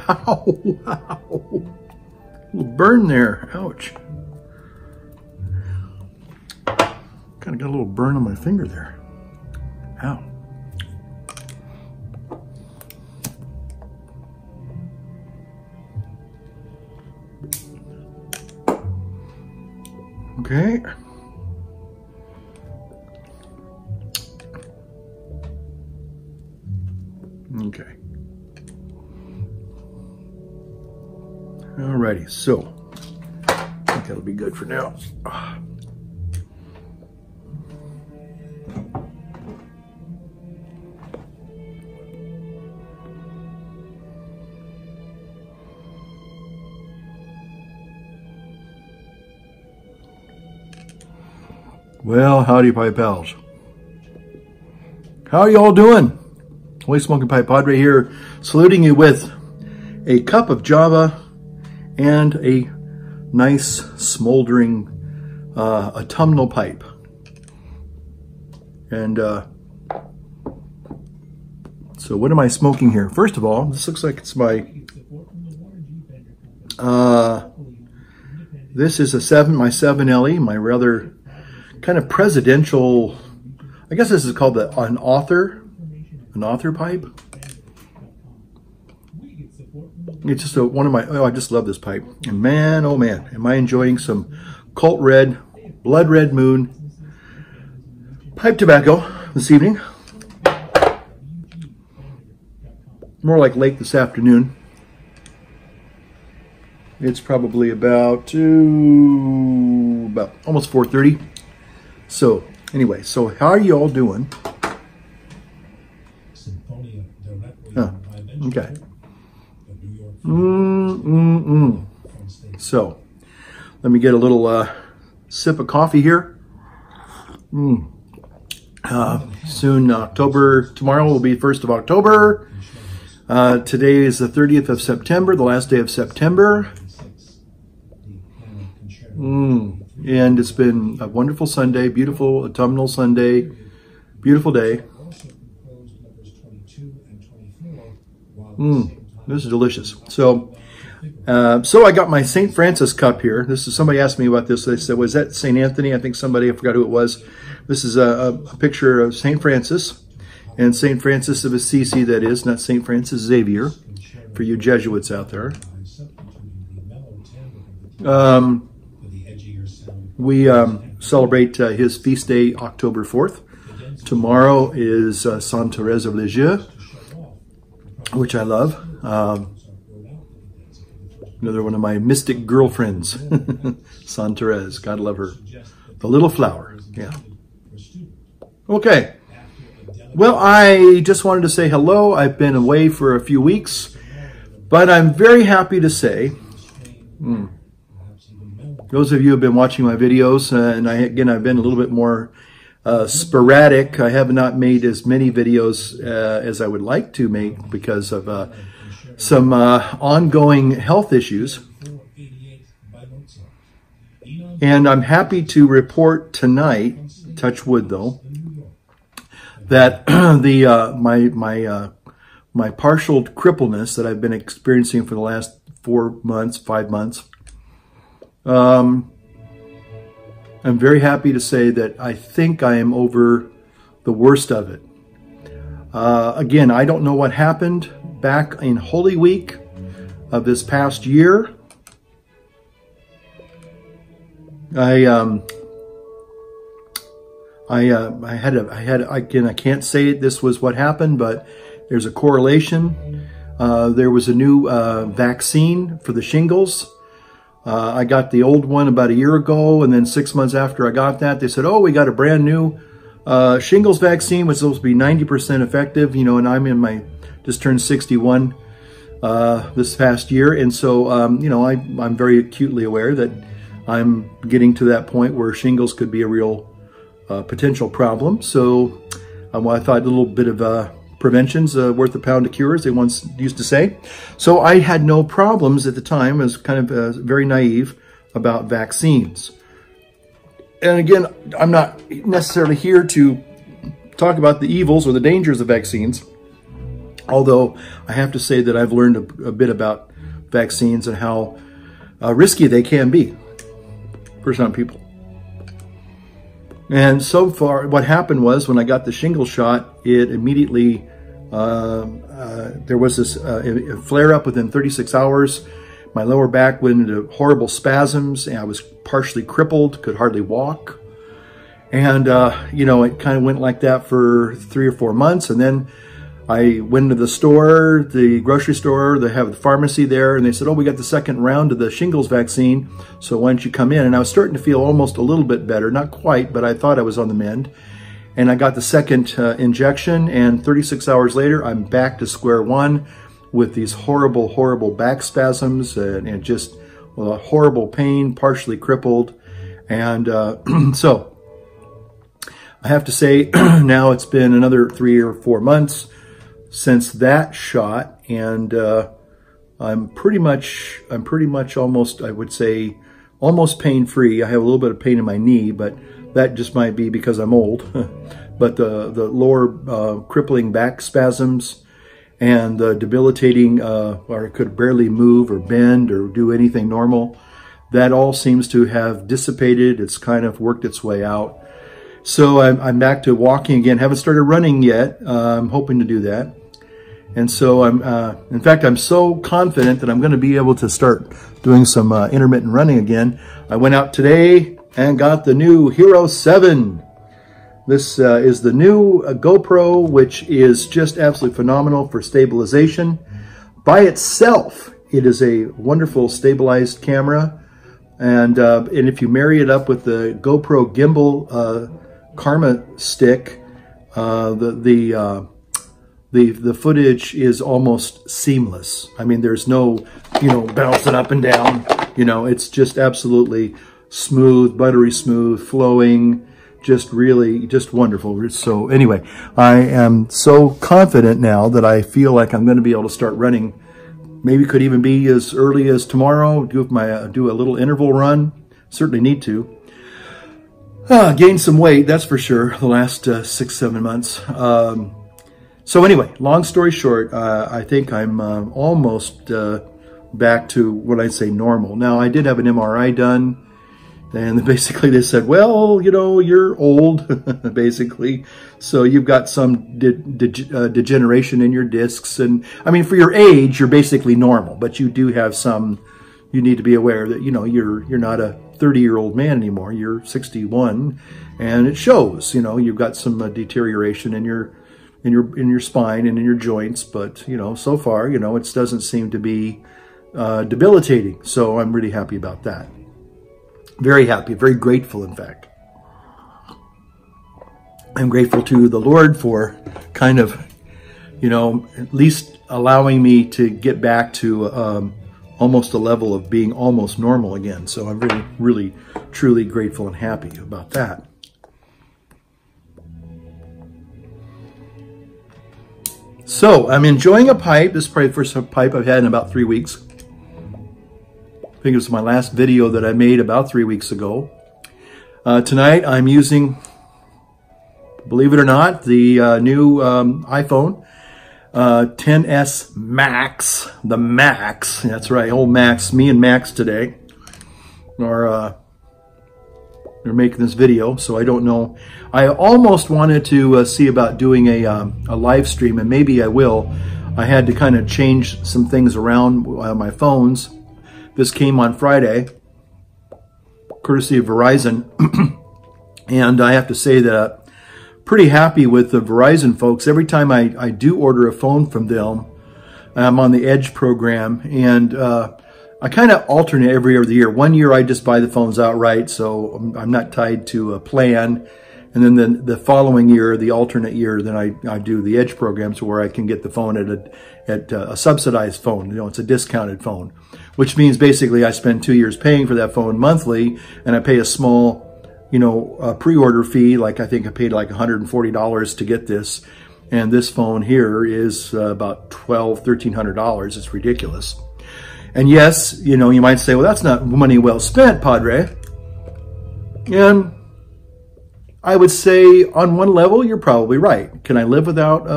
Ow, ow. Little burn there, ouch. Kind of got a little burn on my finger there. Ow. Okay. Okay. Alrighty, so I think that'll be good for now. Well, howdy, Pipe Pals. How are you all doing? Holy Smoking Pipe Padre here, saluting you with a cup of Java and a nice smoldering autumnal pipe. And so what am I smoking here? First of all, this looks like it's my, this is my 7LE, my rather kind of presidential, I guess this is called an author pipe. It's just one of my, oh, I just love this pipe. And man, oh man, am I enjoying some Cult Red, Blood Red Moon pipe tobacco this evening. More like late this afternoon. It's probably about almost 4:30. So anyway, so how are you all doing? Okay. So let me get a little sip of coffee here. Soon, tomorrow will be 1st of October. Today is the 30th of September, the last day of September. And it's been a wonderful Sunday, beautiful autumnal Sunday, beautiful day. This is delicious. So I got my St. Francis cup here. This is, somebody asked me about this. They said, was that St. Anthony? I think somebody, I forgot who it was. This is a picture of St. Francis, and St. Francis of Assisi, that is, not St. Francis Xavier, for you Jesuits out there. We celebrate his feast day, October 4th. Tomorrow is Sainte Thérèse of Lisieux, which I love. Another one of my mystic girlfriends, Sainte Thérèse. God love her. The little flower. Yeah. Okay. Well, I just wanted to say hello. I've been away for a few weeks, but I'm very happy to say, those of you who have been watching my videos, and I've been a little bit more sporadic. I have not made as many videos as I would like to make because of some ongoing health issues. And I'm happy to report tonight, touch wood though, that my partial crippleness that I've been experiencing for the last 5 months, I'm very happy to say that I think I am over the worst of it. Again, I don't know what happened back in Holy Week of this past year. I can't say this was what happened, but there's a correlation. There was a new vaccine for the shingles. I got the old one about a year ago, and then 6 months after I got that, they said, oh, we got a brand new shingles vaccine, which is supposed to be 90% effective, you know, and I'm just turned 61 this past year. And so, you know, I'm very acutely aware that I'm getting to that point where shingles could be a real potential problem. So I thought a little bit of prevention's worth a pound of cure, as they once used to say. So I had no problems at the time. I was kind of very naive about vaccines. And again, I'm not necessarily here to talk about the evils or the dangers of vaccines. Although I have to say that I've learned a bit about vaccines and how risky they can be for some people. And so far, what happened was when I got the shingle shot, it immediately, there was this flare-up within 36 hours. My lower back went into horrible spasms, and I was partially crippled, could hardly walk. And, you know, it kind of went like that for 3 or 4 months. And then I went into the store, the grocery store, they have the pharmacy there, and they said, oh, we got the second round of the shingles vaccine, so why don't you come in? And I was starting to feel almost a little bit better, not quite, but I thought I was on the mend. And I got the second injection, and 36 hours later, I'm back to square one with these horrible, horrible back spasms and just horrible pain, partially crippled. And so I have to say now it's been another 3 or 4 months since that shot, and I'm pretty much almost, I would say, almost pain-free. I have a little bit of pain in my knee, but that just might be because I'm old. But the lower crippling back spasms and the debilitating, or I could barely move or bend or do anything normal, that all seems to have dissipated. It's kind of worked its way out. So I'm back to walking again. Haven't started running yet. I'm hoping to do that. And so in fact, I'm so confident that I'm going to be able to start doing some intermittent running again. I went out today and got the new Hero 7. This is the new GoPro, which is just absolutely phenomenal for stabilization. By itself, it is a wonderful stabilized camera. And if you marry it up with the GoPro gimbal Karma stick, the footage is almost seamless. I mean, there's no, you know, bouncing up and down. You know, it's just absolutely smooth, buttery smooth, flowing, just really, just wonderful. So anyway, I am so confident now that I feel like I'm going to be able to start running. Maybe could even be as early as tomorrow. Do a little interval run. Certainly need to. Gained some weight, that's for sure, the last 6-7 months. So anyway, long story short, I think I'm almost back to what I'd say normal. Now, I did have an MRI done, and basically they said, well, you know, you're old, basically. So you've got some degeneration in your discs. And I mean, for your age, you're basically normal, but you do have some, you need to be aware that, you know, you're not a 30-year-old man anymore. You're 61, and it shows, you know, you've got some deterioration in your spine and in your joints, but, you know, so far, you know, it doesn't seem to be debilitating. So I'm really happy about that. Very happy, very grateful, in fact. I'm grateful to the Lord for kind of, you know, at least allowing me to get back to almost a level of being almost normal again. So I'm really, really, truly grateful and happy about that. So I'm enjoying a pipe. This is probably the first pipe I've had in about 3 weeks. I think it was my last video that I made about 3 weeks ago. Tonight I'm using, believe it or not, the new iPhone XS Max. The Max, that's right, old Max. Me and Max today are making this video, so I don't know. I almost wanted to see about doing a live stream, and maybe I will. I had to kind of change some things around my phones. This came on Friday, courtesy of Verizon, and I have to say that I'm pretty happy with the Verizon folks. Every time I do order a phone from them, I'm on the Edge program, and I kind of alternate every other year. One year I just buy the phones outright, so I'm not tied to a plan. And then the following year, the alternate year, then I do the Edge programs where I can get the phone at a subsidized phone. You know, it's a discounted phone, which means basically I spend 2 years paying for that phone monthly, and I pay a small, you know, pre-order fee. Like I think I paid like $140 to get this, and this phone here is about $1,300. It's ridiculous. And yes, you know, you might say, well, that's not money well spent, Padre. And I would say on one level, you're probably right. Can I live without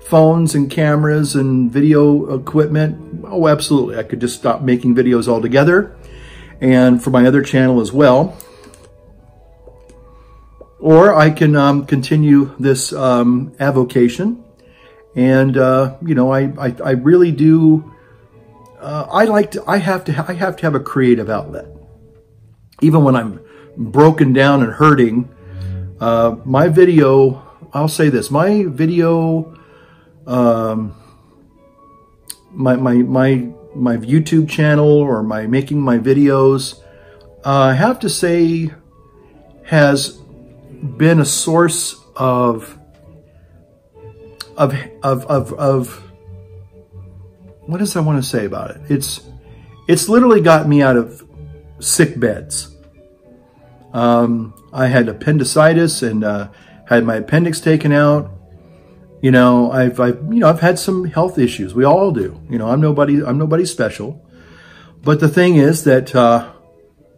phones and cameras and video equipment, oh, absolutely. I could just stop making videos altogether, and for my other channel as well. Or I can continue this avocation, and you know, I really do. I have to have a creative outlet, even when I'm broken down and hurting. My video, I'll say this: my video, my YouTube channel, or my making my videos, I have to say, has been a source of what does I want to say about it? It's literally got me out of sick beds. I had appendicitis and had my appendix taken out. You know, I've had some health issues. We all do. You know, I'm nobody special. But the thing is that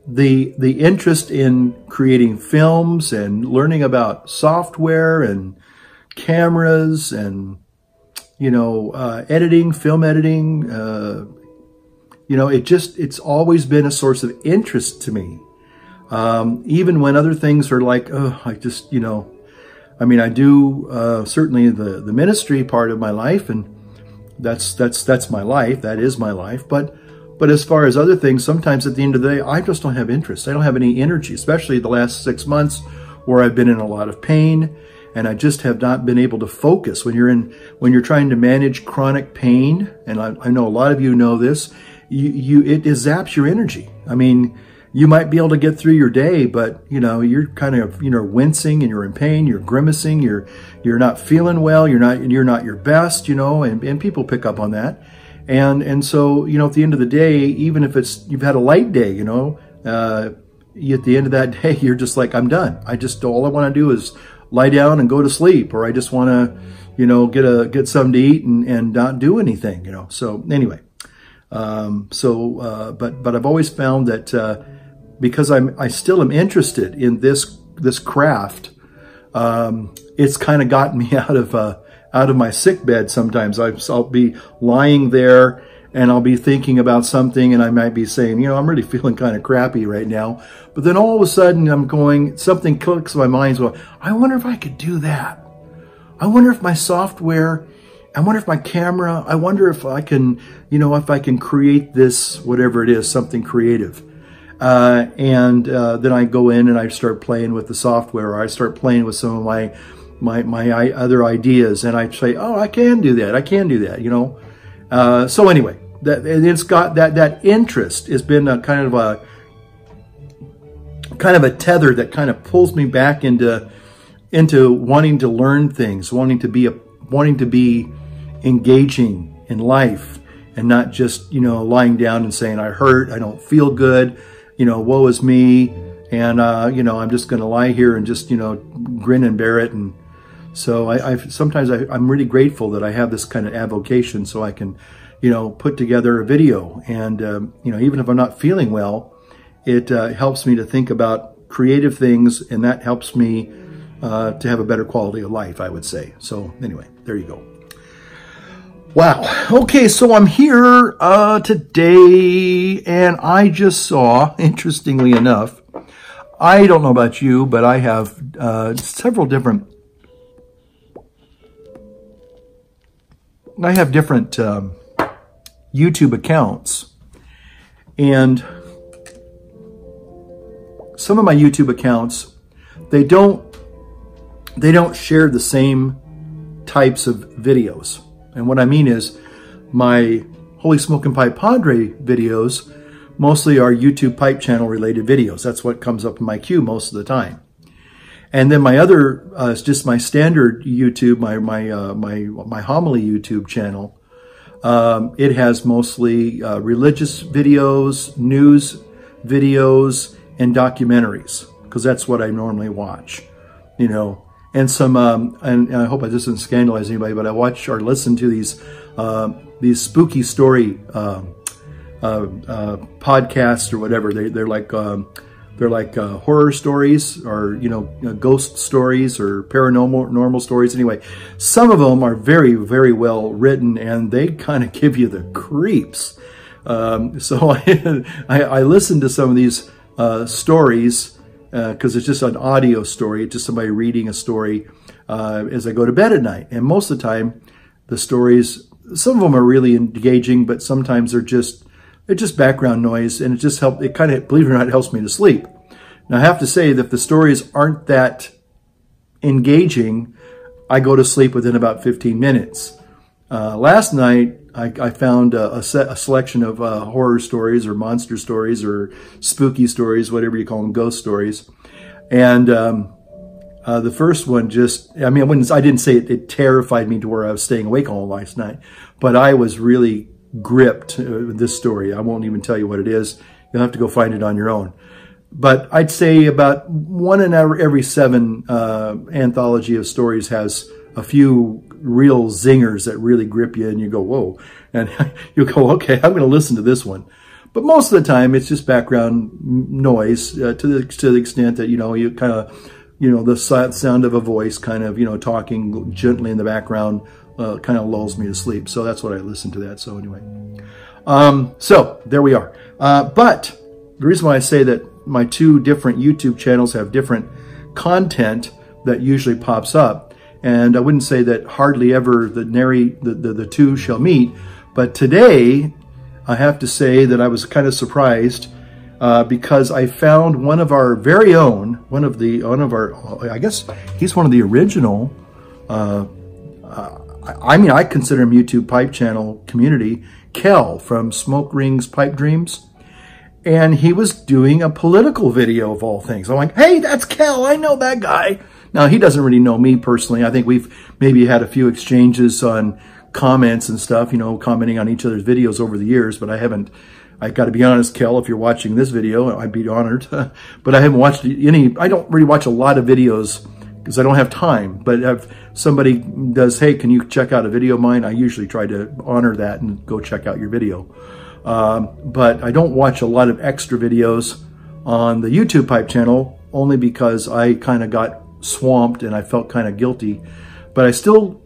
the interest in creating films and learning about software and cameras and, you know, editing, film editing, you know, it's always been a source of interest to me. Even when other things are like, oh, I just, you know, I mean, I do certainly the ministry part of my life, and that's my life. That is my life. But as far as other things, sometimes at the end of the day, I just don't have interest. I don't have any energy, especially the last 6 months where I've been in a lot of pain, and I just have not been able to focus. When you're trying to manage chronic pain, and I know a lot of you know this, it zaps your energy. I mean, you might be able to get through your day, but you know, you're kind of, you know, wincing, and you're in pain, you're grimacing, you're not feeling well, you're not your best, you know, and people pick up on that. And so, you know, at the end of the day, even if you've had a light day, you know, at the end of that day, you're just like, I'm done. All I want to do is lie down and go to sleep, or I just want to, you know, get something to eat and not do anything, you know. So anyway, but I've always found that, because I still am interested in this craft, it's kind of gotten me out of my sick bed. Sometimes I'll be lying there and I'll be thinking about something, and I might be saying, you know, I'm really feeling kind of crappy right now. But then all of a sudden something clicks in my mind. So I wonder if I could do that. I wonder if my software, I wonder if my camera, I wonder if I can, you know, if I can create this, whatever it is, something creative. Then I go in and I start playing with the software, or I start playing with some of my other ideas, and I say, oh, I can do that, you know. So anyway, it's got that interest has been a kind of a tether that kind of pulls me back into wanting to learn things, wanting to be engaging in life, and not just, you know, lying down and saying, I hurt, I don't feel good, you know, woe is me, and you know, I'm just going to lie here and just, you know, grin and bear it. And so sometimes I'm really grateful that I have this kind of avocation, so I can, you know, put together a video. And, you know, even if I'm not feeling well, it helps me to think about creative things, and that helps me to have a better quality of life, I would say. So anyway, there you go. Wow. Okay, so I'm here today, and I just saw, interestingly enough, I don't know about you, but I have several different YouTube accounts, and some of my YouTube accounts, they don't share the same types of videos. And what I mean is, my Holy Smokin' Pipe Padre videos mostly are YouTube pipe channel related videos. That's what comes up in my queue most of the time. And then my other is just my standard YouTube, my homily YouTube channel. It has mostly religious videos, news videos, and documentaries, because that's what I normally watch, you know. And some, and I hope this doesn't scandalize anybody, but I watch or listen to these spooky story podcasts or whatever. They're like They're like horror stories, or, you know, ghost stories or normal stories. Anyway, some of them are very, very well written, and they kind of give you the creeps. So I listened to some of these stories because it's just an audio story. It's just somebody reading a story as I go to bed at night. And most of the time, the stories, some of them are really engaging, but sometimes it's just background noise, and it kind of, believe it or not, helps me to sleep. Now, I have to say that if the stories aren't that engaging, I go to sleep within about 15 minutes. Last night, I found a selection of horror stories or monster stories or spooky stories, whatever you call them, ghost stories. And the first one I didn't say it terrified me to where I was staying awake all last night, but I was really gripped with this story. I won't even tell you what it is. You'll have to go find it on your own. But I'd say about 1 in every 7 anthology of stories has a few real zingers that really grip you, and you go, whoa. And you go, okay, I'm going to listen to this one. But most of the time, it's just background noise to the extent that, you kind of, the sound of a voice kind of, talking gently in the background kind of lulls me to sleep. So that's what I listen to that. So anyway, so there we are. But the reason why I say that my 2 different YouTube channels have different content that usually pops up, and I wouldn't say that hardly ever the 2 shall meet, but today I have to say that I was kind of surprised because I found one of our very own, I guess he's one of the original, I consider him YouTube Pipe Channel community, Kel from Smoke Rings Pipe Dreams. And he was doing a political video of all things. I'm like, hey, that's Kel. I know that guy. Now, he doesn't really know me personally. I think we've maybe had a few exchanges on comments and stuff, commenting on each other's videos over the years, but I got to be honest, Kel, if you're watching this video, I'd be honored. But I haven't watched I don't really watch a lot of videos because I don't have time. But if somebody does, hey, can you check out a video of mine? I usually try to honor that and go check out your video. But I don't watch a lot of extra videos on the YouTube Pipe channel, only because I kind of got swamped and I felt kind of guilty. But I still,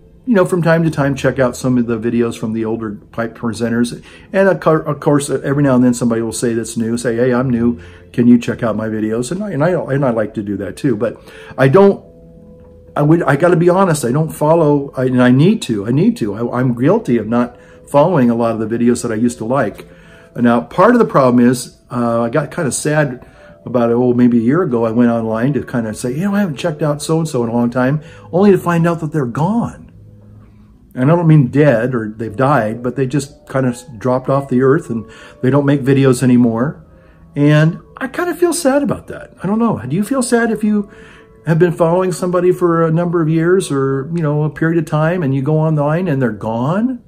from time to time, check out some of the videos from the older pipe presenters. And of course, every now and then somebody will say that's new, say, hey, I'm new, can you check out my videos? And I like to do that too. But I got to be honest, I don't follow, and I need to. I'm guilty of not following a lot of the videos that I used to like. Now, part of the problem is I got kind of sad about maybe a year ago. I went online to kind of say, I haven't checked out so-and-so in a long time, only to find out that they're gone. And I don't mean dead or they've died, but they just kind of dropped off the earth and they don't make videos anymore. And I kind of feel sad about that. I don't know. Do you feel sad if you have been following somebody for a number of years or, a period of time, and you go online and they're gone?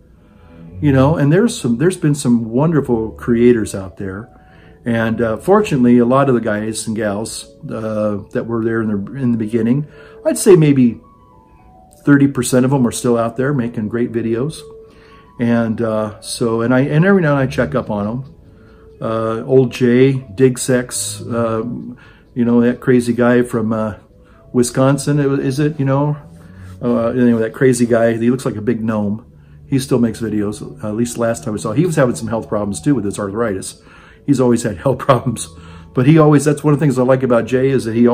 And there's been some wonderful creators out there. And fortunately, a lot of the guys and gals that were there in the beginning, I'd say maybe 30% of them are still out there making great videos. And and every now and then I check up on them. Old Jay, Dig Sex, that crazy guy from Wisconsin, is it? Anyway, that crazy guy, he looks like a big gnome. He still makes videos, at least last time I saw. He was having some health problems too with his arthritis. He's always had health problems. But that's one of the things I like about Jay, is that he's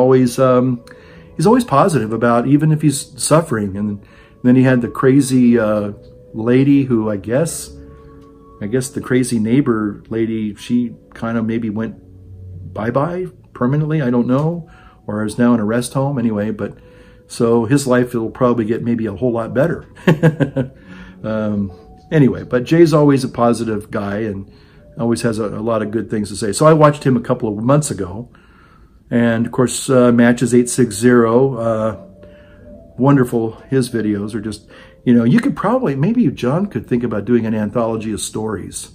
always positive about, even if he's suffering. And then he had the crazy lady who I guess the crazy neighbor lady, she kind of maybe went bye-bye permanently, I don't know, or is now in a rest home anyway. But so his life will probably get maybe a whole lot better. Anyway, but Jay's always a positive guy and always has a lot of good things to say. So I watched him a couple of months ago. And of course, Matches 860, wonderful. His videos are just, you could probably, maybe John could think about doing an anthology of stories.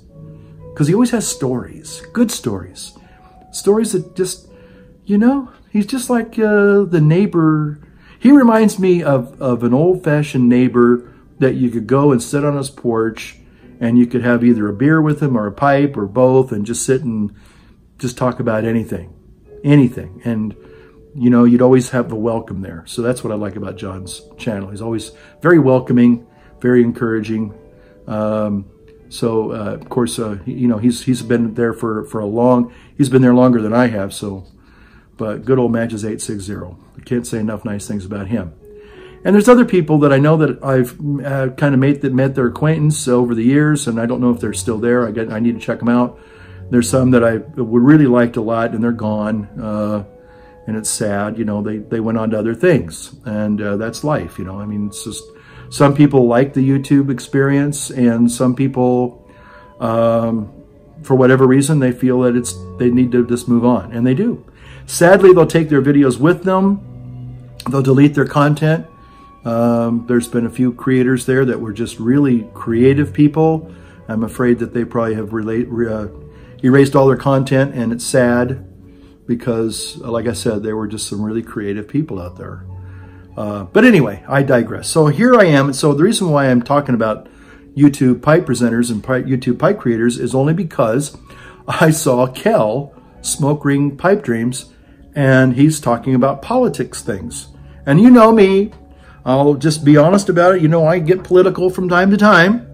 Because he always has stories, good stories. Stories that just, he's just like the neighbor. He reminds me of an old-fashioned neighbor that you could go and sit on his porch and you could have either a beer with him or a pipe or both and just sit and just talk about anything. anything. And, you know, you'd always have a welcome there. So that's what I like about John's channel. He's always very welcoming, very encouraging. Of course, you know, he's been there for he's been there longer than I have. So, but good old Matches 860. I can't say enough nice things about him. And there's other people that I know that I've kind of met their acquaintance over the years, and I don't know if they're still there. I need to check them out. There's some that I would really liked a lot, and they're gone, and it's sad. You know, they went on to other things, and that's life. You know, I mean, it's just some people like the YouTube experience, and some people, for whatever reason, they feel that they need to just move on, and they do. Sadly, they'll take their videos with them. They'll delete their content. There's been a few creators there that were just really creative people. I'm afraid that they probably have erased all their content, and it's sad because, like I said, there were just some really creative people out there. But anyway, I digress. So here I am. So the reason why I'm talking about YouTube pipe presenters and YouTube pipe creators is only because I saw Kel Smoke Ring Pipe Dreams, and he's talking about politics things. And you know me, I'll just be honest about it. You know, I get political from time to time.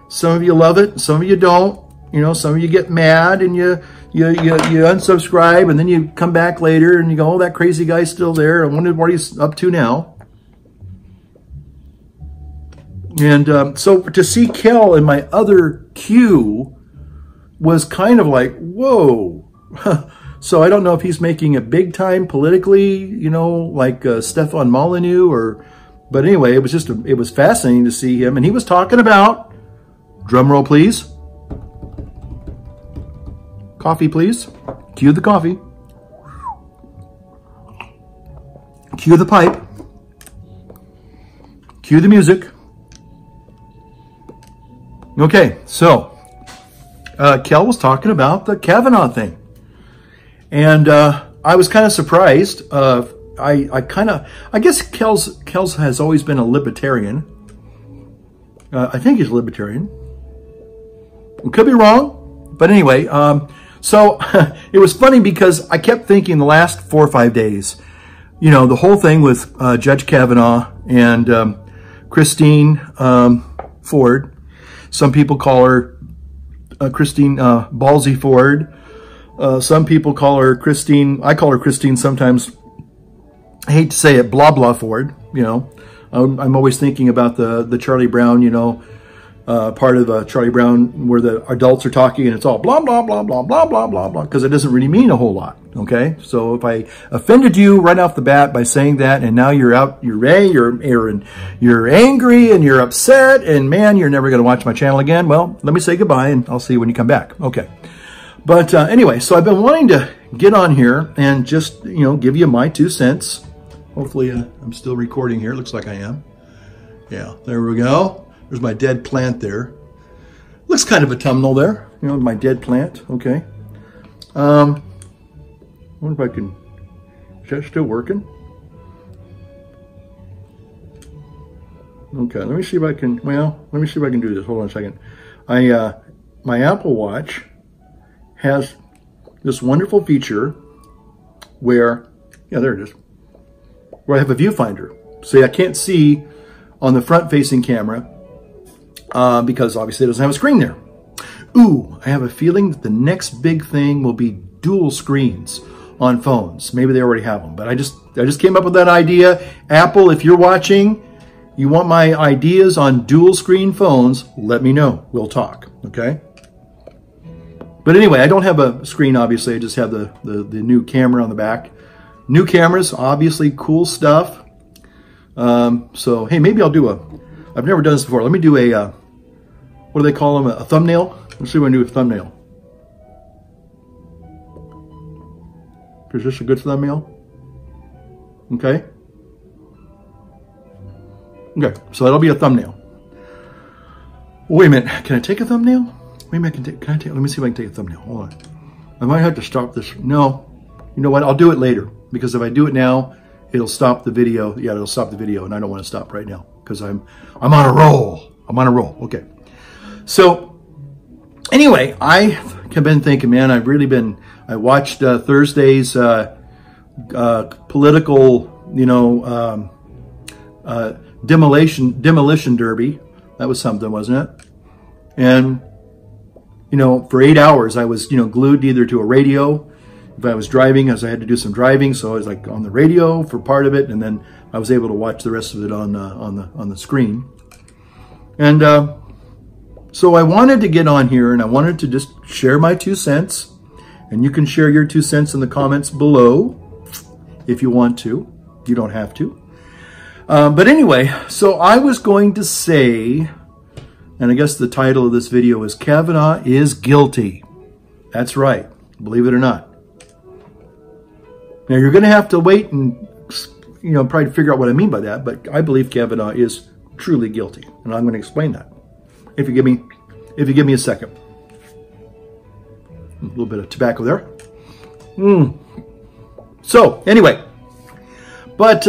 Some of you love it, some of you don't. You know, some of you get mad and you unsubscribe, and then you come back later and you go, oh, that crazy guy's still there. I wonder what he's up to now. And so to see Kel in my other queue was kind of like, whoa. So I don't know if he's making it big time politically, you know, like Stefan Molyneux but anyway, it was fascinating to see him. And he was talking about, drum roll please, coffee please, cue the coffee, cue the pipe, cue the music. Okay, so Kel was talking about the Kavanaugh thing. And I was kind of surprised. I guess Kel's has always been a libertarian. I think he's a libertarian. Could be wrong, but anyway. So it was funny because I kept thinking the last 4 or 5 days, you know, the whole thing with Judge Kavanaugh and Christine Ford. Some people call her Christine Ballsy Ford. Some people call her Christine. I call her Christine sometimes. I hate to say it, blah, blah Ford, you know. I'm always thinking about the Charlie Brown, you know, part of Charlie Brown where the adults are talking and it's all blah, blah, blah, blah, blah, blah, blah, blah, because it doesn't really mean a whole lot, okay? So if I offended you right off the bat by saying that, and now you're angry and you're upset, and man, you're never going to watch my channel again, well, let me say goodbye and I'll see you when you come back, okay? But anyway, so I've been wanting to get on here and just, you know, give you my 2 cents. Hopefully I'm still recording here. Looks like I am. Yeah, there we go. There's my dead plant there. Looks kind of a thumbnail there. You know, my dead plant. Okay. I wonder if I can, is that still working? Okay, let me see if I can, well, let me see if I can do this. Hold on a second. My Apple Watch has this wonderful feature where, yeah, there it is, where I have a viewfinder. See, I can't see on the front-facing camera because obviously it doesn't have a screen there. Ooh, I have a feeling that the next big thing will be dual screens on phones. Maybe they already have them, but I just came up with that idea. Apple, if you're watching, you want my ideas on dual screen phones, let me know. We'll talk, okay? But anyway, I don't have a screen, obviously. I just have the new camera on the back. New cameras, obviously cool stuff. So, hey, maybe I'll do I've never done this before. Let me do what do they call them? A thumbnail? Let's see if I can do a thumbnail. Is this a good thumbnail? Okay. Okay, so that'll be a thumbnail. Wait a minute, can I take a thumbnail? Maybe I can take, let me see if I can take a thumbnail. Hold on. I might have to stop this. No, you know what? I'll do it later because if I do it now, it'll stop the video. Yeah, it'll stop the video and I don't want to stop right now because I'm on a roll. I'm on a roll. Okay. So anyway, I have been thinking, man, I've really been I watched Thursday's political, demolition derby. That was something, wasn't it? And, for 8 hours, I was, glued either to a radio. If I was driving, as I had to do some driving, so I was like on the radio for part of it, and then I was able to watch the rest of it on the screen. And so I wanted to get on here, and I wanted to just share my 2 cents. And you can share your 2 cents in the comments below if you want to. You don't have to. But anyway, so I was going to say, and I guess the title of this video is Kavanaugh is guilty. That's right, believe it or not. Now you're going to have to wait and, probably figure out what I mean by that, but I believe Kavanaugh is truly guilty. And I'm going to explain that. If you give me a second. A little bit of tobacco there. So anyway, but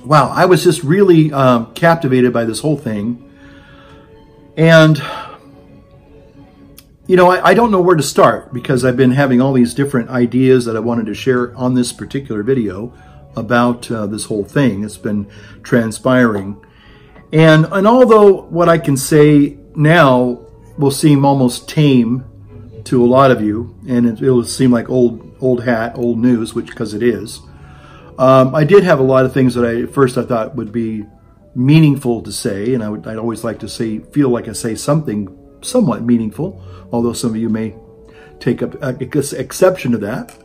wow, I was just really captivated by this whole thing. And, I don't know where to start because I've been having all these different ideas that I wanted to share on this particular video about this whole thing. It's been transpiring. And although what I can say now will seem almost tame to a lot of you, and it'll seem like old hat, old news, which because it is. I did have a lot of things that at first I thought would be meaningful to say, and I'd always like to feel like I say something somewhat meaningful, although some of you may take up exception to that.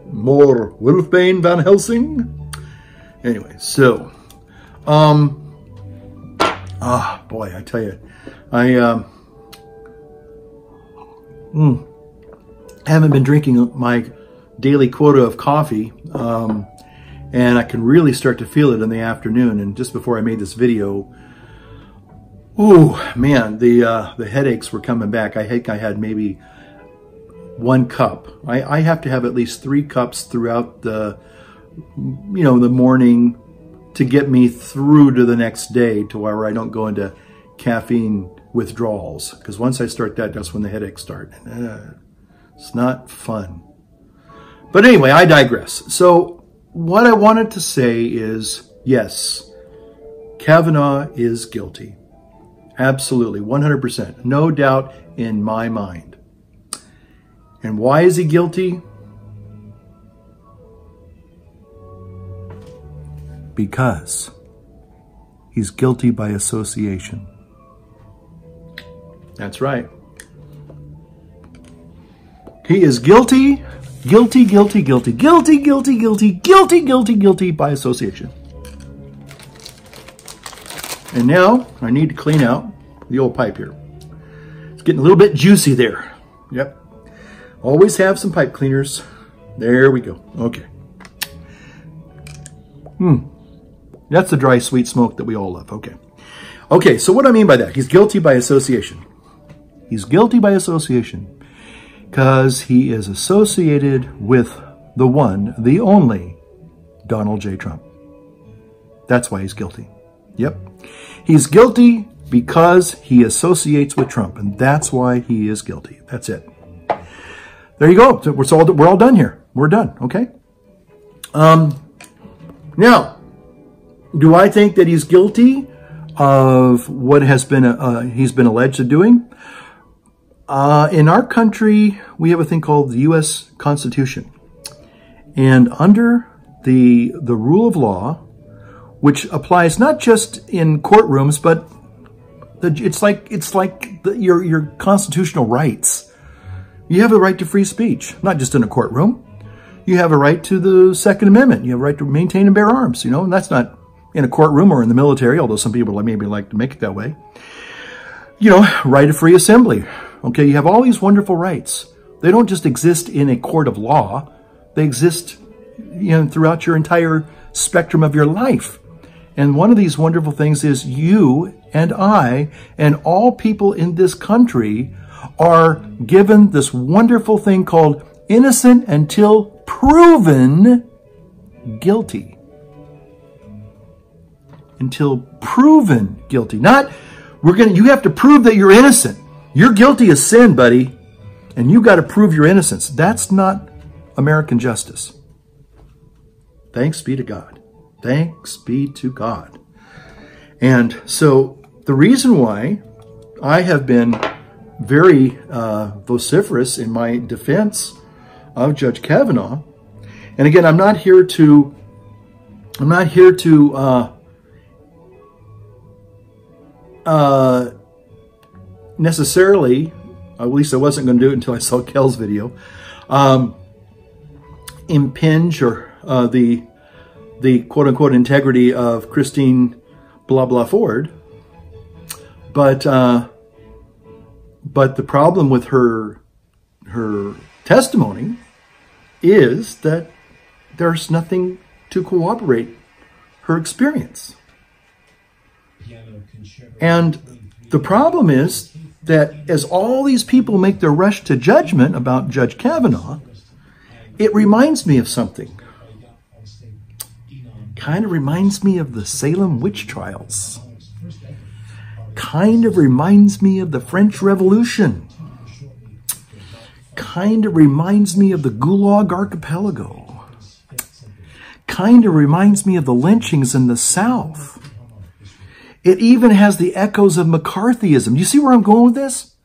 More Wolfbane Van Helsing. Anyway, so, boy, I tell you, I haven't been drinking my daily quota of coffee, and I can really start to feel it in the afternoon. And just before I made this video, ooh, man, the headaches were coming back. I think I had maybe 1 cup. I have to have at least 3 cups throughout the morning to get me through to the next day, to where I don't go into caffeine withdrawals. Because once I start that, that's when the headaches start. It's not fun. But anyway, I digress. So what I wanted to say is, yes, Kavanaugh is guilty. Absolutely, 100%. No doubt in my mind. And why is he guilty? Because he's guilty by association. That's right. He is guilty by association. And now I need to clean out the old pipe here. It's getting a little bit juicy there. Yep. Always have some pipe cleaners. There we go. Okay. That's the dry, sweet smoke that we all love. Okay. Okay, so what do I mean by that? He's guilty by association. He's guilty by association because he is associated with the one, the only, Donald J. Trump. That's why he's guilty. Yep. He's guilty because he associates with Trump, and that's why he is guilty. That's it. There you go. We're all done here. We're done, okay? Now, do I think that he's guilty of what has been he's been alleged of doing? In our country, we have a thing called the U.S. Constitution. And under the rule of law, which applies not just in courtrooms, but it's like your constitutional rights. You have a right to free speech, not just in a courtroom. You have a right to the Second Amendment. You have a right to maintain and bear arms, and that's not in a courtroom or in the military, although some people maybe like to make it that way. Right of free assembly. Okay, you have all these wonderful rights. They don't just exist in a court of law. They exist, throughout your entire spectrum of your life. And one of these wonderful things is you and I and all people in this country are given this wonderful thing called innocent until proven guilty. Until proven guilty. Not, you have to prove that you're innocent. You're guilty of sin, buddy, and you got to prove your innocence. That's not American justice. Thanks be to God. Thanks be to God. And so the reason why I have been very vociferous in my defense of Judge Kavanaugh, and again, I'm not here to necessarily, at least I wasn't going to do it until I saw Kel's video, impinge or the quote-unquote integrity of Christine blah blah Ford, but the problem with her testimony is that there's nothing to corroborate her experience. And the problem is that as all these people make their rush to judgment about Judge Kavanaugh, it reminds me of something. Kind of reminds me of the Salem witch trials. Kind of reminds me of the French Revolution. Kind of reminds me of the Gulag Archipelago. Kind of reminds me of the lynchings in the South. It even has the echoes of McCarthyism. Do you see where I'm going with this?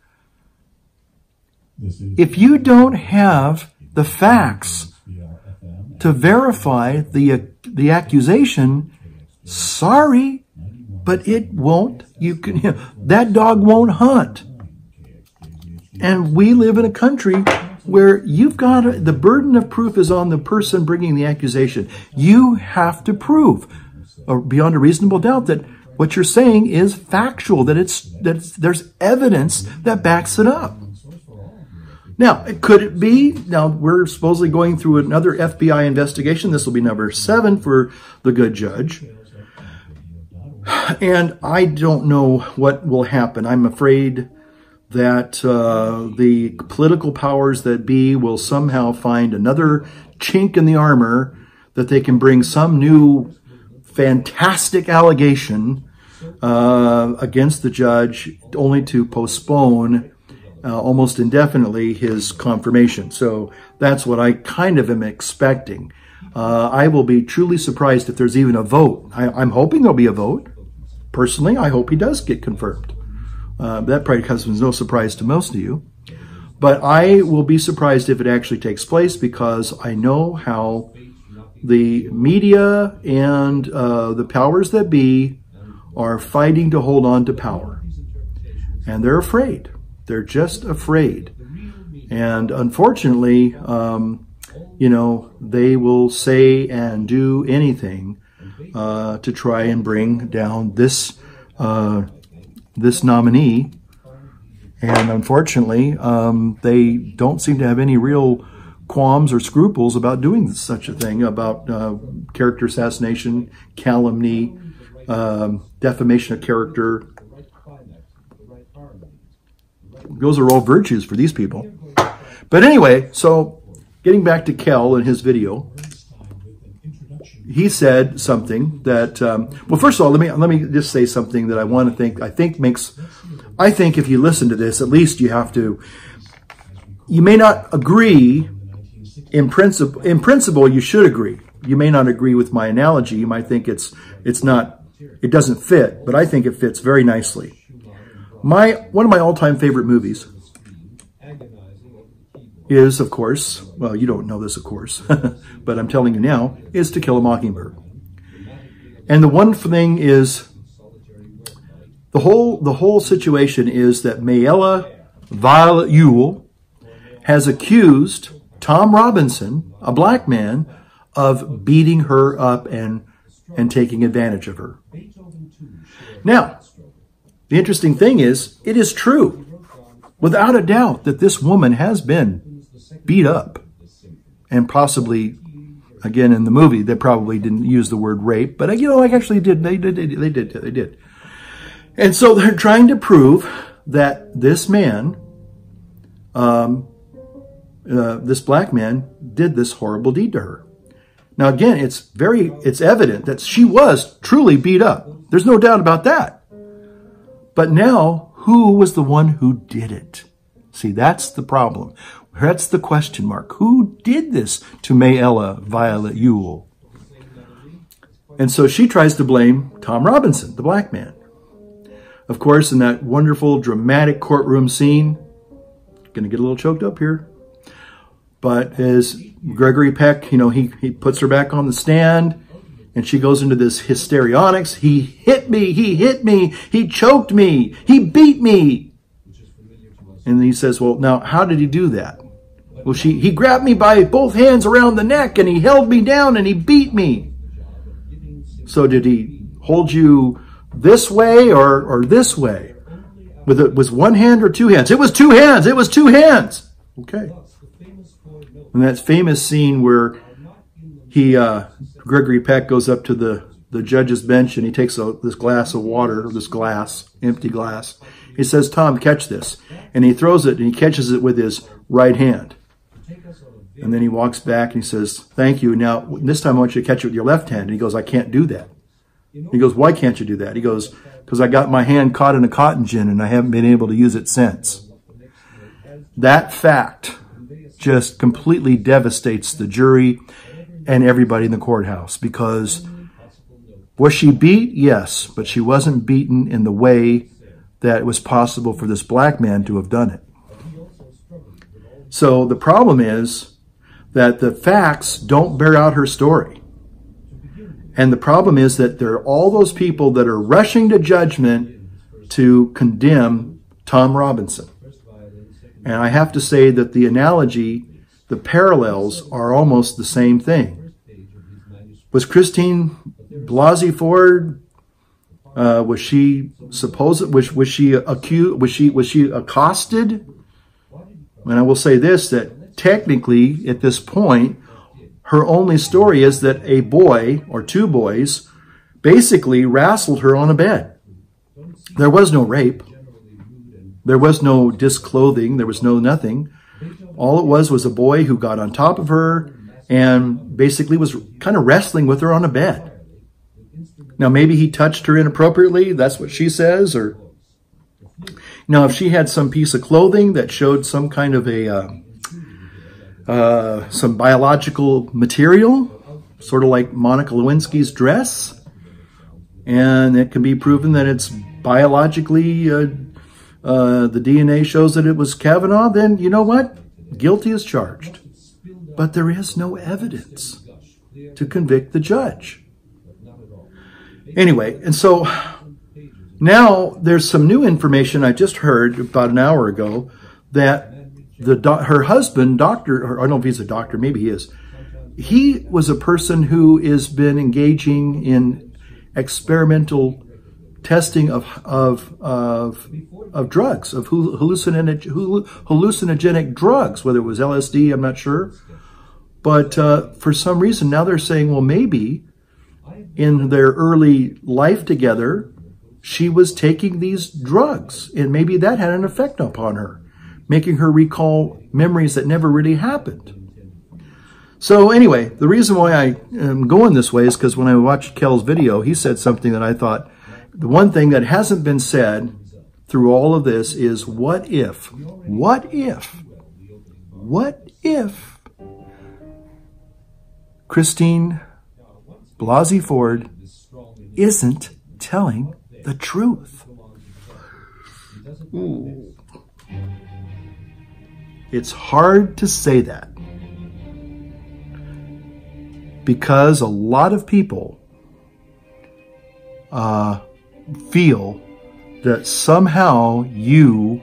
If you don't have the facts to verify the accusation, sorry, but it won't. That dog won't hunt. And we live in a country where you've got the burden of proof is on the person bringing the accusation. You have to prove, or beyond a reasonable doubt, that what you're saying is factual, that there's evidence that backs it up. Now, could it be? Now, we're supposedly going through another FBI investigation. This will be number 7 for the good judge. And I don't know what will happen. I'm afraid that the political powers that be will somehow find another chink in the armor that they can bring some new fantastic allegation against the judge, only to postpone almost indefinitely his confirmation. So that's what I kind of am expecting. I will be truly surprised if there's even a vote. I'm hoping there'll be a vote. Personally, I hope he does get confirmed. That probably comes as no surprise to most of you. But I will be surprised if it actually takes place, because I know how the media and the powers that be are fighting to hold on to power. And they're afraid. They're just afraid. And unfortunately, they will say and do anything to try and bring down this nominee. And unfortunately, they don't seem to have any real qualms or scruples about doing such a thing, about character assassination, calumny, defamation of character. Those are all virtues for these people. But anyway, so getting back to Kel and his video, he said something that, well, first of all, let me just say something that I think if you listen to this, at least you may not agree in principle. In principle, you should agree. You may not agree with my analogy. You might think it doesn't fit, but I think it fits very nicely. One of my all-time favorite movies is, of course, well, you don't know this, of course, but I'm telling you now, is To Kill a Mockingbird. And the one thing is, the whole situation is that Mayella Violet Ewell has accused Tom Robinson, a black man, of beating her up and taking advantage of her. Now, the interesting thing is, it is true, without a doubt, that this woman has been beat up. And possibly, again, in the movie, they probably didn't use the word rape, but actually did. They did. And so they're trying to prove that this man, this black man, did this horrible deed to her. Now, again, it's evident that she was truly beat up. There's no doubt about that. But now, Who was the one who did it? See, that's the problem. That's the question mark. Who did this to Mayella Violet Ewell? And so she tries to blame Tom Robinson, the black man. Of course, in that wonderful, dramatic courtroom scene, going to get a little choked up here, but as Gregory Peck, you know, he puts her back on the stand, and she goes into this histrionics. He hit me, he choked me, he beat me. And he says, well, now, how did he do that? Well, he grabbed me by both hands around the neck, and he held me down, and he beat me. So did he hold you this way or this way? Was one hand or two hands? It was two hands. It was two hands. Okay. And that famous scene where Gregory Peck goes up to the judge's bench and he takes this glass of water, empty glass. He says, Tom, catch this. And he throws it and he catches it with his right hand. And then he walks back and he says, thank you. Now, this time I want you to catch it with your left hand. And he goes, I can't do that. He goes, why can't you do that? He goes, because I got my hand caught in a cotton gin and I haven't been able to use it since. That fact just completely devastates the jury and everybody in the courthouse, because was she beat? Yes, but she wasn't beaten in the way that it was possible for this black man to have done it. So the problem is that the facts don't bear out her story. And the problem is that there are all those people that are rushing to judgment to condemn Tom Robinson. And I have to say that the analogy, the parallels are almost the same thing. Was Christine Blasey Ford, was she accosted? And I will say this, that technically at this point, her only story is that a boy or two boys basically wrestled her on a bed. There was no rape. There was no disclothing. There was no nothing. All it was a boy who got on top of her and basically was kind of wrestling with her on a bed. Now, maybe he touched her inappropriately. That's what she says. Or now, if she had some piece of clothing that showed some kind of some biological material, sort of like Monica Lewinsky's dress, and it can be proven that it's biologically, the DNA shows that it was Kavanaugh, then you know what? Guilty is charged. But there is no evidence to convict the judge. Anyway, and so now there's some new information I just heard about an hour ago that her husband, doctor, or I don't know if he's a doctor, maybe he is. He was a person who has been engaging in experimental testing of drugs, of hallucinogenic drugs, whether it was LSD, I'm not sure. But for some reason, now they're saying, well, maybe in their early life together, she was taking these drugs, and maybe that had an effect upon her, making her recall memories that never really happened. So anyway, the reason why I am going this way is because when I watched Kel's video, he said something that I thought, the one thing that hasn't been said through all of this is, what if Christine Blasey Ford isn't telling the truth? Ooh. It's hard to say that because a lot of people feel that somehow you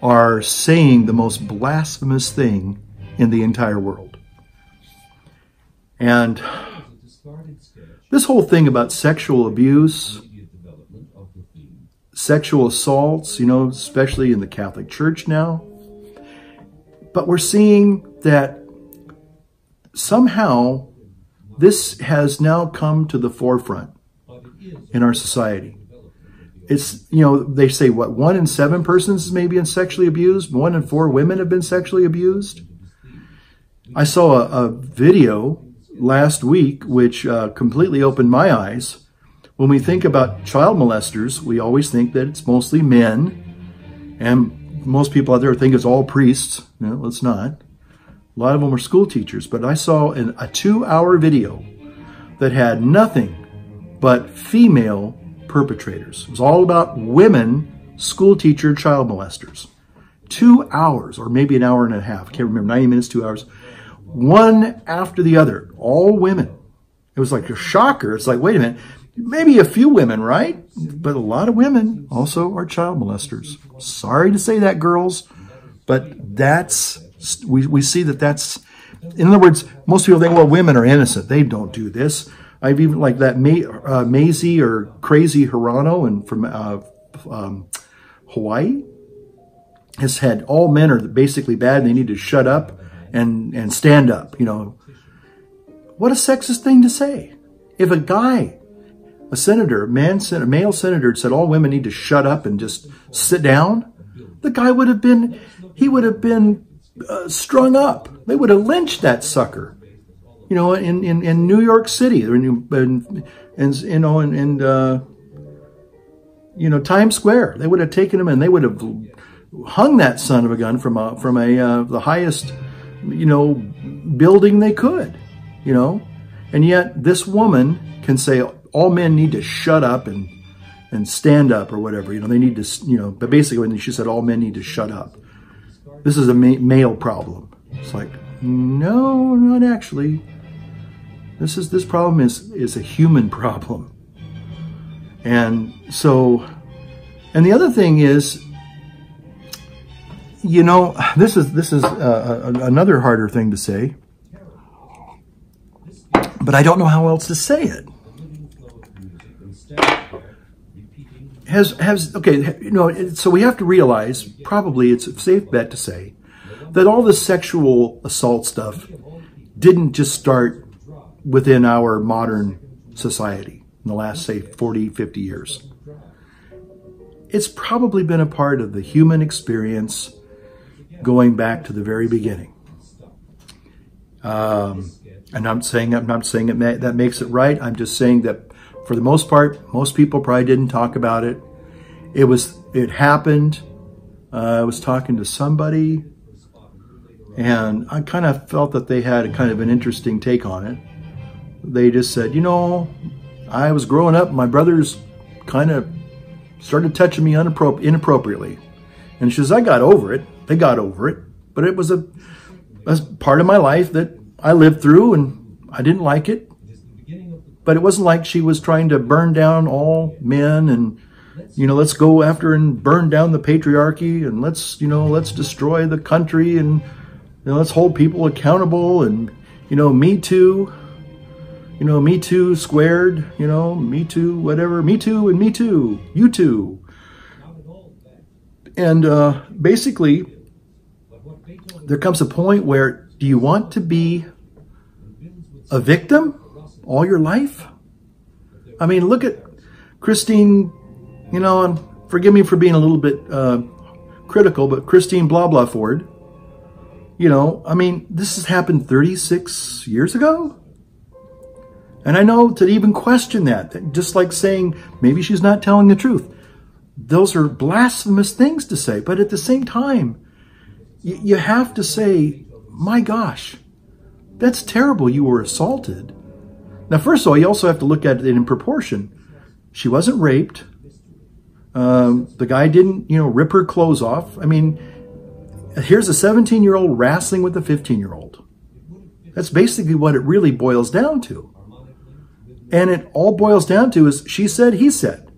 are saying the most blasphemous thing in the entire world. And this whole thing about sexual abuse, sexual assaults, you know, especially in the Catholic Church now, but we're seeing that somehow this has now come to the forefront in our society. It's, you know, they say, what, 1 in 7 persons may be sexually abused? 1 in 4 women have been sexually abused? I saw a video last week which completely opened my eyes. When we think about child molesters, we always think that it's mostly men And most people out there think it's all priests. No, it's not. A lot of them are school teachers. But I saw a 2-hour video that had nothing but female perpetrators. It was all about women, school teacher, child molesters. 2 hours, or maybe an hour and a half. I can't remember, 90 minutes, 2 hours. One after the other, all women. It was like a shocker. It's like, wait a minute, maybe a few women, right? But a lot of women also are child molesters. Sorry to say that, girls, but we see that's, in other words, most people think, well, women are innocent. They don't do this. I've even, like that Maisie or Crazy Hirano and from Hawaii has had all men are basically bad and they need to shut up and stand up, you know. What a sexist thing to say. If a guy, a senator, a male senator said all women need to shut up and just sit down, the guy would have been, strung up. They would have lynched that sucker. You know, in New York City, or Times Square, they would have taken him and they would have hung that son of a gun from the highest, building they could, and yet this woman can say all men need to shut up and stand up or whatever, they need to, but basically when she said all men need to shut up, this is a male problem. It's like, no, not actually. This problem is a human problem. And so, and the other thing is, this is another harder thing to say, but I don't know how else to say it. So we have to realize, probably it's a safe bet to say, that all the sexual assault stuff didn't just start within our modern society in the last, say, 40, 50 years. It's probably been a part of the human experience going back to the very beginning. And I'm not saying that makes it right. I'm just saying that for the most part, most people probably didn't talk about it. It happened. I was talking to somebody, and I kind of felt that they had a kind of an interesting take on it. They just said, I was growing up, my brothers kind of started touching me inappropriately. And she says, I got over it. They got over it. But it was a part of my life that I lived through, and I didn't like it. But it wasn't like she was trying to burn down all men and, let's go after and burn down the patriarchy, and let's destroy the country, and let's hold people accountable, and, Me Too. Me Too squared, Me Too, whatever, Me Too and Me Too, you too. And basically, there comes a point where, do you want to be a victim all your life? I mean, look at Christine, and forgive me for being a little bit critical, but Christine blah blah Ford, this has happened 36 years ago. And I know to even question that, just like saying maybe she's not telling the truth, those are blasphemous things to say. But at the same time, you have to say, my gosh, that's terrible. You were assaulted. Now, first of all, you also have to look at it in proportion. She wasn't raped. The guy didn't, rip her clothes off. I mean, here's a 17-year-old wrestling with a 15-year-old. That's basically what it really boils down to. And it all boils down to is she said, he said.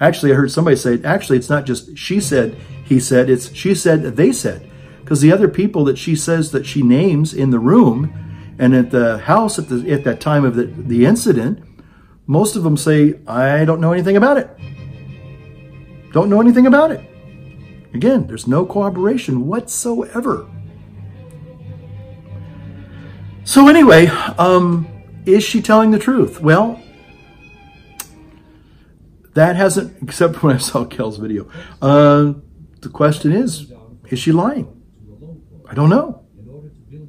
Actually, I heard somebody say, actually, it's not just she said, he said, it's she said, they said. Because the other people that she says that she names in the room and at the house at that time of the incident, most of them say, I don't know anything about it. Don't know anything about it. Again, there's no corroboration whatsoever. So anyway, is she telling the truth? Well, that hasn't, except when I saw Kel's video. The question is she lying? I don't know.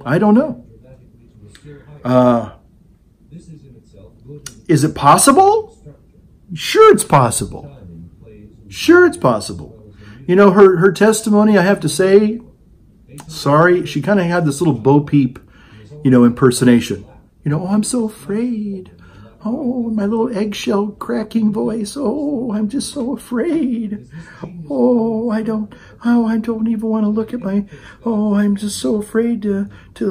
I don't know. Is it possible? Sure it's possible. Sure it's possible. You know, her testimony, I have to say, sorry, she kind of had this little Bo Peep, you know, impersonation. You know, oh, I'm so afraid. Oh, my little eggshell cracking voice. Oh, I'm just so afraid. Oh, I don't even want to look at my, oh, I'm just so afraid to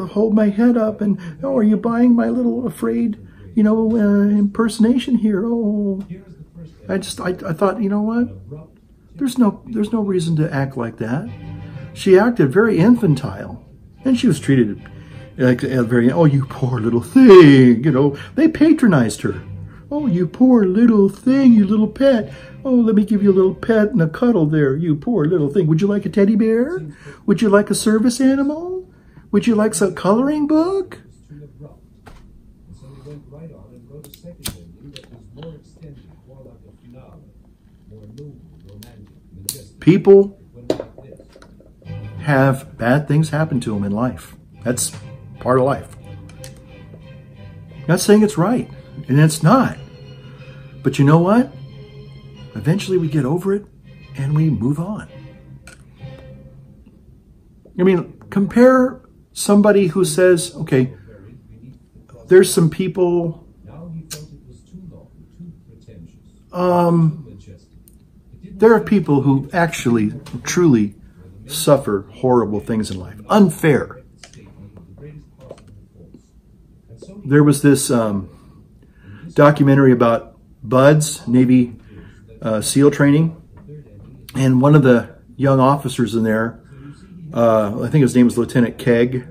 hold my head up. And, oh, are you buying my little afraid, you know, impersonation here? Oh, I thought, you know what? There's no reason to act like that. She acted very infantile, and she was treated like very, oh, you poor little thing, you know. They patronized her. Oh, you poor little thing, you little pet. Oh, let me give you a little pet and a cuddle there, you poor little thing. Would you like a teddy bear? Would you like a service animal? Would you like some coloring book? People have bad things happen to them in life. That's part of life. I'm not saying it's right, and it's not. But you know what? Eventually we get over it and we move on. I mean, compare somebody who says, okay, there's some people, there are people who actually, truly suffer horrible things in life. Unfair. There was this documentary about BUDS, Navy SEAL training, and one of the young officers in there, I think his name was Lieutenant Kegg,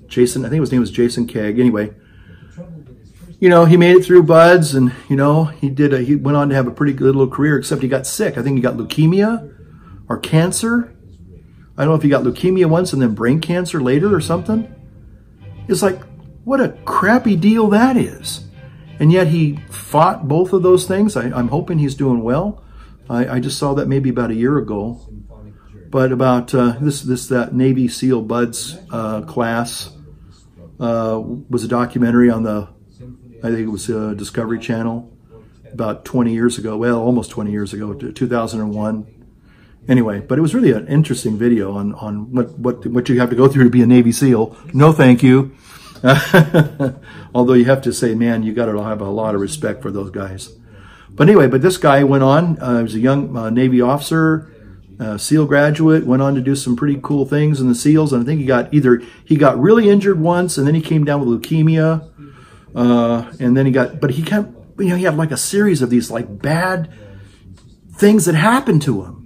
Jason, I think his name was Jason Kegg. Anyway, you know, he made it through BUDS, and you know, he went on to have a pretty good little career, except he got sick. I think he got leukemia or cancer. I don't know if he got leukemia once and then brain cancer later or something. It's like, what a crappy deal that is. And yet he fought both of those things. I'm hoping he's doing well. I just saw that maybe about a year ago. But about that Navy SEAL BUDS class was a documentary on I think it was Discovery Channel about 20 years ago. Well, almost 20 years ago, 2001. Anyway, but it was really an interesting video on what you have to go through to be a Navy SEAL. No, thank you. Although you have to say, man, you got to have a lot of respect for those guys. But anyway, this guy went on. He was a young Navy officer, SEAL graduate, went on to do some pretty cool things in the SEALs. And I think he got really injured once, and then he came down with leukemia, and then he had like a series of these like bad things that happened to him.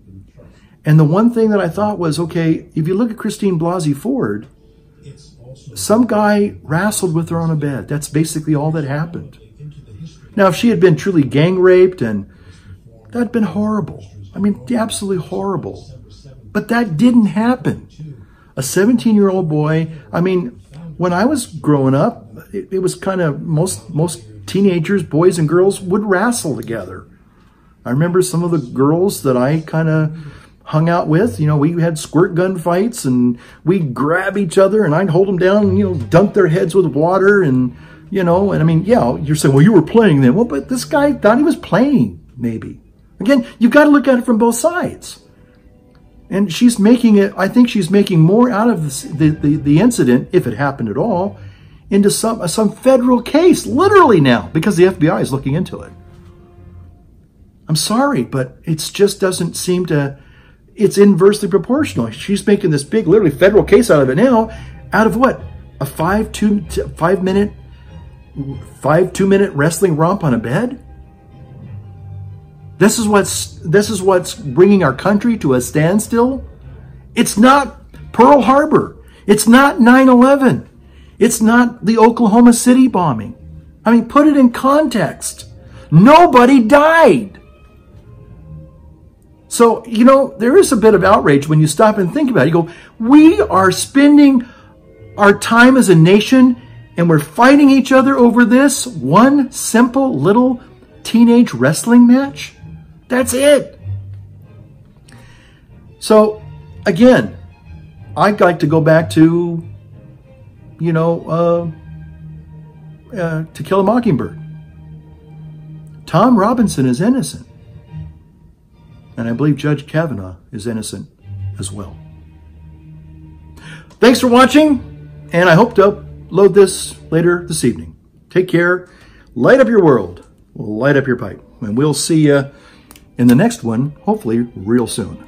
And the one thing that I thought was, okay, if you look at Christine Blasey Ford, some guy wrestled with her on a bed. That's basically all that happened. Now, if she had been truly gang raped, and that'd been horrible. I mean, absolutely horrible. But that didn't happen. A 17-year-old boy, I mean, when I was growing up, it was kind of most teenagers, boys and girls, would wrestle together. I remember some of the girls that I kind of hung out with, you know, we had squirt gun fights, and we'd grab each other, and I'd hold them down and, you know, dunk their heads with water, and, you know, and I mean, yeah, you're saying, well, you were playing then. Well, but this guy thought he was playing, maybe. Again, you've got to look at it from both sides. And she's making it, I think she's making more out of the incident, if it happened at all, into some federal case, literally now, because the FBI is looking into it. I'm sorry, but it just doesn't seem to, it's inversely proportional. She's making this big, literally federal case out of it now. Out of what? A 5 2-minute wrestling romp on a bed? This is what's bringing our country to a standstill. It's not Pearl Harbor. It's not 9/11. It's not the Oklahoma City bombing. I mean, put it in context. Nobody died. So, you know, there is a bit of outrage when you stop and think about it. You go, we are spending our time as a nation, and we're fighting each other over this one simple little teenage wrestling match? That's it. So, again, I'd like to go back to, you know, To Kill a Mockingbird. Tom Robinson is innocent. And I believe Judge Kavanaugh is innocent as well. Thanks for watching, and I hope to upload this later this evening. Take care. Light up your world. Light up your pipe. And we'll see you in the next one, hopefully real soon.